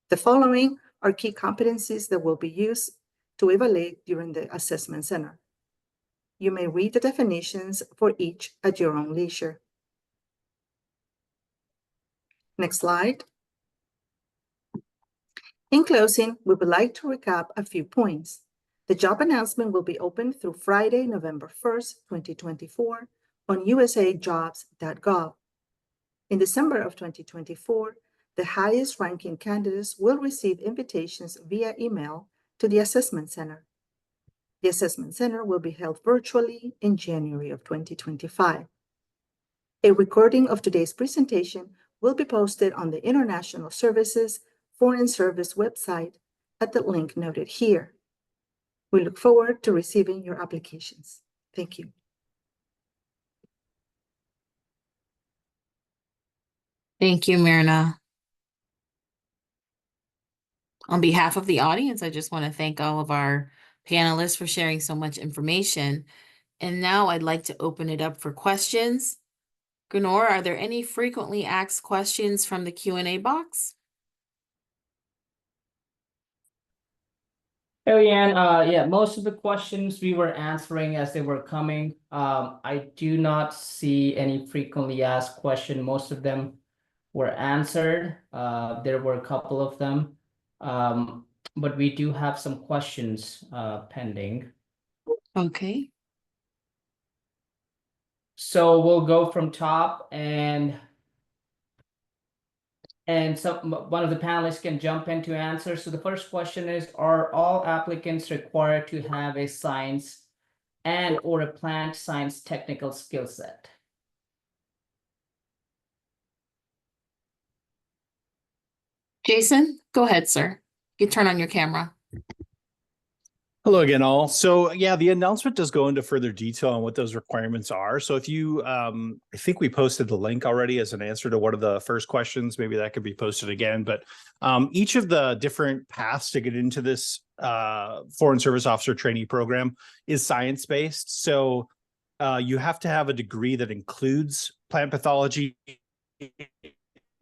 The following are key competencies that will be used to evaluate during the assessment center. You may read the definitions for each at your own leisure. Next slide. In closing, we would like to recap a few points. The job announcement will be open through Friday, November 1st, 2024 on usajobs.gov. In December of 2024, the highest ranking candidates will receive invitations via email to the assessment center. The assessment center will be held virtually in January of 2025. A recording of today's presentation will be posted on the International Services Foreign Service website at the link noted here. We look forward to receiving your applications. Thank you. Thank you, Myrna. On behalf of the audience, I just want to thank all of our panelists for sharing so much information. And now I'd like to open it up for questions. Gunor, are there any frequently asked questions from the Q&A box? Hey, Leanne, yeah, most of the questions we were answering as they were coming. I do not see any frequently asked question. Most of them were answered. There were a couple of them, but we do have some questions pending. Okay. So we'll go from top, and one of the panelists can jump in to answer. So the first question is, are all applicants required to have a science and/or a plant science technical skill set? Jason, go ahead, sir. You can turn on your camera. Hello again, all. So yeah, the announcement does go into further detail on what those requirements are. So if you, I think we posted the link already as an answer to one of the first questions. Maybe that could be posted again. But each of the different paths to get into this Foreign Service Officer trainee program is science-based. So you have to have a degree that includes plant pathology,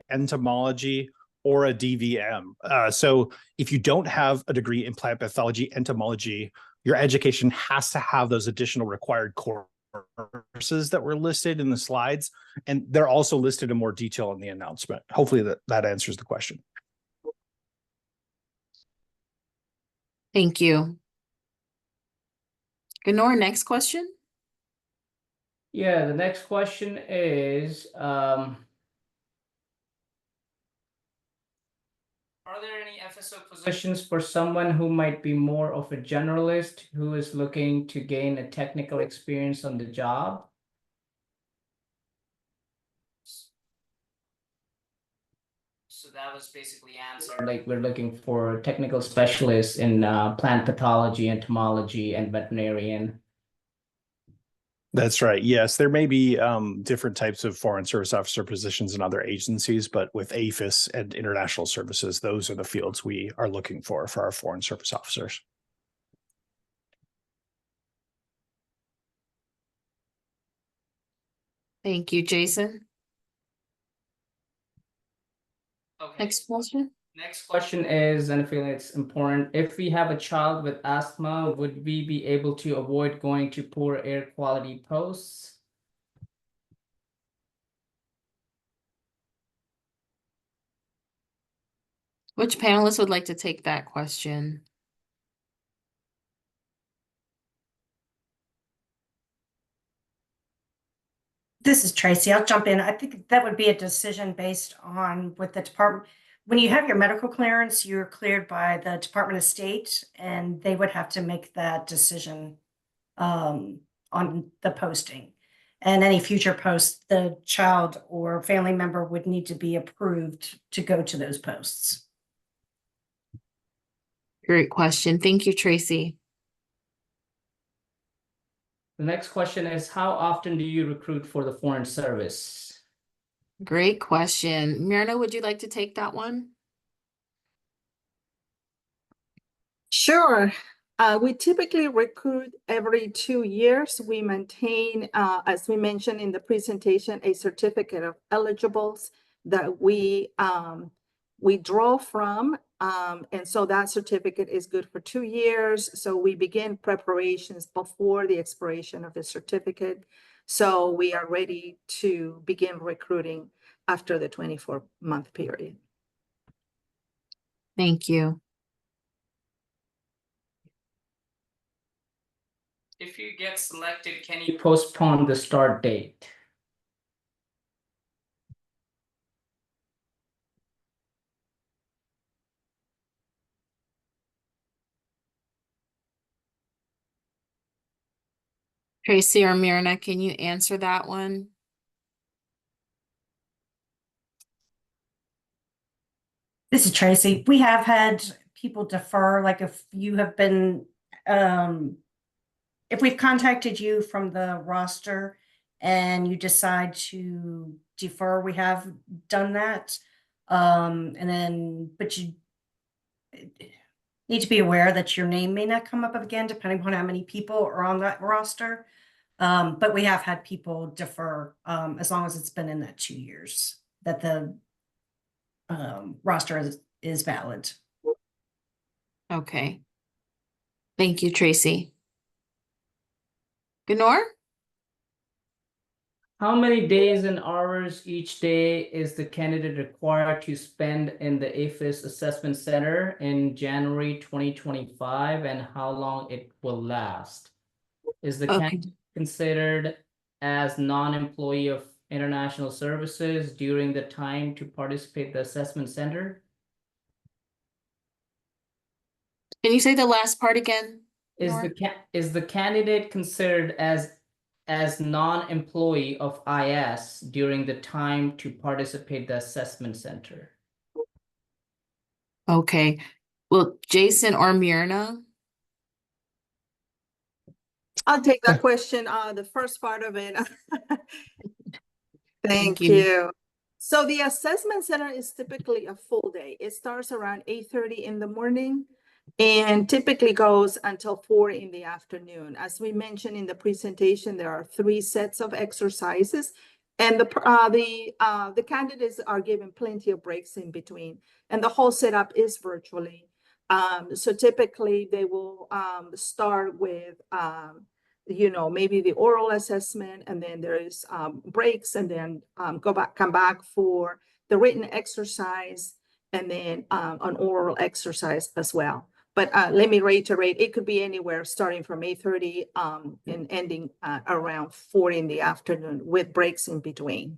entomology, or a DVM. So if you don't have a degree in plant pathology, entomology, your education has to have those additional required courses that were listed in the slides. And they're also listed in more detail in the announcement. Hopefully that answers the question. Thank you. Gunor, next question. Yeah, the next question is, are there any FSO positions for someone who might be more of a generalist who is looking to gain a technical experience on the job? So that was basically answered. Like, we're looking for technical specialists in plant pathology, entomology, and veterinarian. That's right. Yes, there may be different types of Foreign Service Officer positions in other agencies, but with APHIS and international services, those are the fields we are looking for our Foreign Service Officers. Thank you, Jason. Okay. Next question. Next question is, and I feel it's important, if we have a child with asthma, would we be able to avoid going to poor air quality posts? Which panelist would like to take that question? This is Tracy. I'll jump in. I think that would be a decision based on what the department, when you have your medical clearance, you're cleared by the Department of State, and they would have to make that decision on the posting. And any future posts, the child or family member would need to be approved to go to those posts. Great question. Thank you, Tracy. The next question is, how often do you recruit for the Foreign Service? Great question. Myrna, would you like to take that one? Sure. We typically recruit every 2 years. We maintain, as we mentioned in the presentation, a certificate of eligibles that we draw from. And so that certificate is good for 2 years. So we begin preparations before the expiration of the certificate. So we are ready to begin recruiting after the 24-month period. Thank you. If you get selected, can you postpone the start date? Tracy or Myrna, can you answer that one? This is Tracy. We have had people defer, like if you have been, if we've contacted you from the roster and you decide to defer, we have done that. But you need to be aware that your name may not come up again, depending on how many people are on that roster. But we have had people defer as long as it's been in that 2 years that the roster is valid. Okay. Thank you, Tracy. Gunor? How many days and hours each day is the candidate required to spend in the APHIS Assessment Center in January 2025, and how long it will last? Is the candidate considered as non-employee of international services during the time to participate in the assessment center? Can you say the last part again? Is the candidate considered as non-employee of IS during the time to participate in the assessment center? Okay. Well, Jason or Myrna? I'll take that question, the first part of it. Thank Thank you. you. So the assessment center is typically a full day. It starts around 8:30 in the morning and typically goes until 4 in the afternoon. As we mentioned in the presentation, there are 3 sets of exercises, and the candidates are given plenty of breaks in between, and the whole setup is virtually. So typically they will start with maybe the oral assessment, and then there is breaks, and then come back for the written exercise, and then an oral exercise as well. But let me reiterate, it could be anywhere starting from 8:30 and ending around 4 in the afternoon with breaks in between.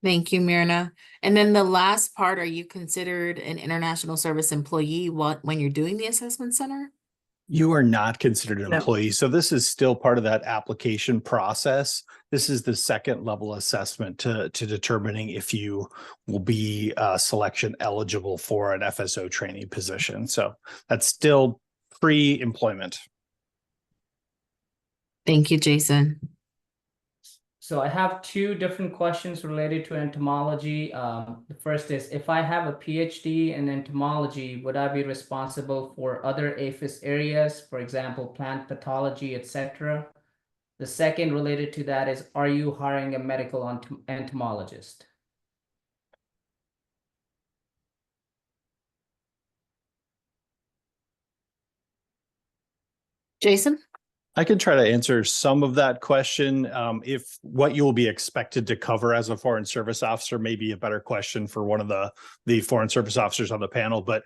Thank you, Myrna. And then the last part, are you considered an international service employee when you're doing the assessment center? You are not considered an No. employee. So this is still part of that application process. This is the second level assessment to determining if you will be selection eligible for an FSO training position. So that's still pre-employment. Thank you, Jason. So I have 2 different questions related to entomology. The first is, if I have a PhD in entomology, would I be responsible for other APHIS areas, for example, plant pathology, etc.? The second related to that is, are you hiring a medical entomologist? Jason? I can try to answer some of that question. If what you will be expected to cover as a Foreign Service Officer may be a better question for one of the Foreign Service Officers on the panel. But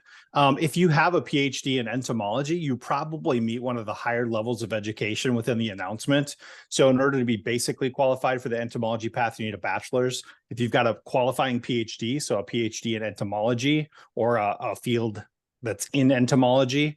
if you have a PhD in entomology, you probably meet one of the higher levels of education within the announcement. So in order to be basically qualified for the entomology path, you need a bachelor's. If you've got a qualifying PhD, so a PhD in entomology or a field that's in entomology,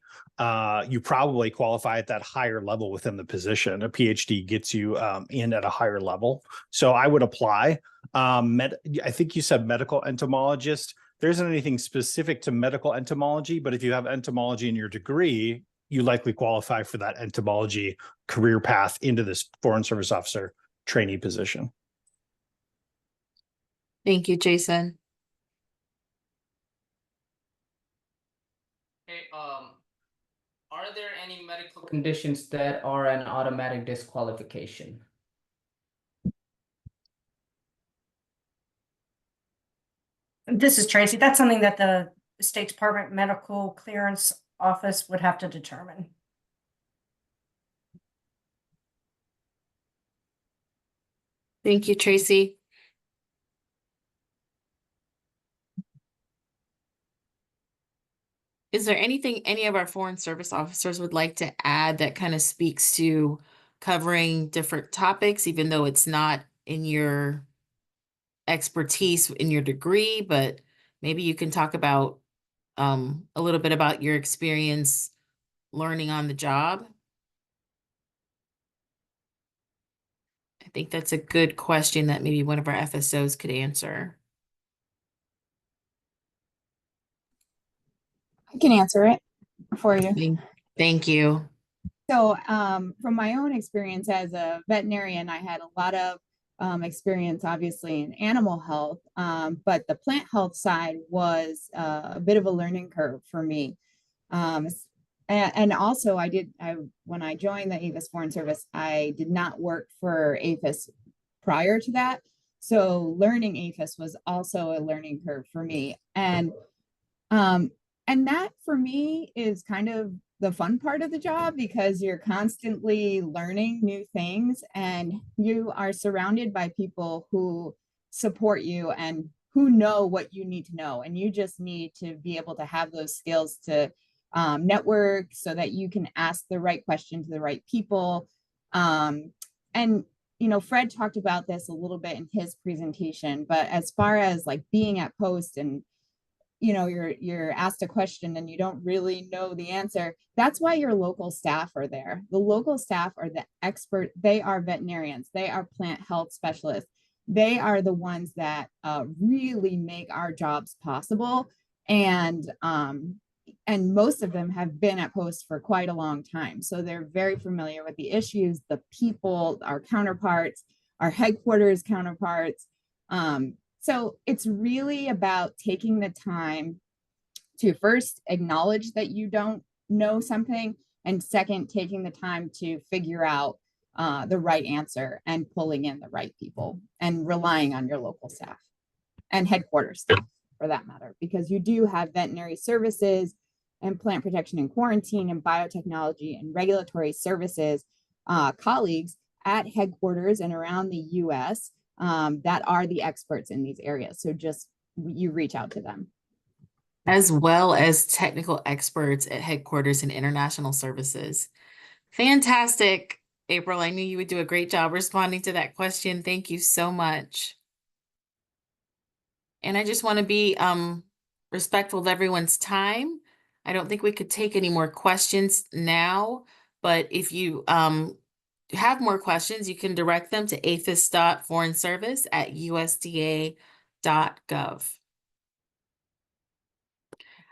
you probably qualify at that higher level within the position. A PhD gets you in at a higher level. So I would apply. I think you said medical entomologist. There isn't anything specific to medical entomology, but if you have entomology in your degree, you likely qualify for that entomology career path into this Foreign Service Officer trainee position. Thank you, Jason. Okay, are there any medical conditions that are an automatic disqualification? This is Tracy. That's something that the State Department Medical Clearance Office would have to determine. Thank you, Tracy. Is there anything any of our Foreign Service Officers would like to add that kind of speaks to covering different topics, even though it's not in your expertise in your degree, but maybe you can talk about a little bit about your experience learning on the job? I think that's a good question that maybe one of our FSOs could answer. I can answer it for you. Thank you. So from my own experience as a veterinarian, I had a lot of experience, obviously, in animal health, but the plant health side was a bit of a learning curve for me. And also when I joined the APHIS Foreign Service, I did not work for APHIS prior to that. So learning APHIS was also a learning curve for me. And that for me is kind of the fun part of the job, because you're constantly learning new things and you are surrounded by people who support you and who know what you need to know. And you just need to be able to have those skills to network so that you can ask the right question to the right people. And, Fred talked about this a little bit in his presentation, but as far as like being at post and you're asked a question and you don't really know the answer, that's why your local staff are there. The local staff are the expert. They are veterinarians. They are plant health specialists. They are the ones that really make our jobs possible. And most of them have been at posts for quite a long time. So they're very familiar with the issues, the people, our counterparts, our headquarters counterparts. So it's really about taking the time to first acknowledge that you don't know something, and second, taking the time to figure out the right answer and pulling in the right people and relying on your local staff and headquarters staff for that matter, because you do have veterinary services and plant protection and quarantine and biotechnology and regulatory services colleagues at headquarters and around the US that are the experts in these areas. So just you reach out to them. As well as technical experts at headquarters and international services. Fantastic, April. I knew you would do a great job responding to that question. Thank you so much. And I just want to be respectful of everyone's time. I don't think we could take any more questions now, but if you have more questions, you can direct them to aphis.foreignservice@usda.gov.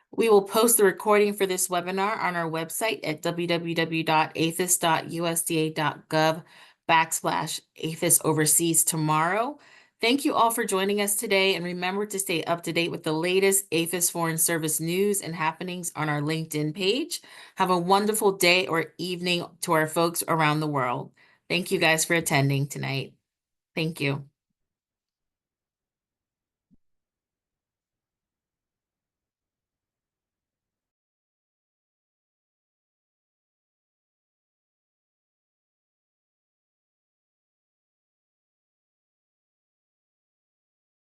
We will post the recording for this webinar on our website at www.aphis.usda.gov/APHIS Overseas tomorrow. Thank you all for joining us today, and remember to stay up to date with the latest APHIS Foreign Service news and happenings on our LinkedIn page. Have a wonderful day or evening to our folks around the world. Thank you guys for attending tonight. Thank you.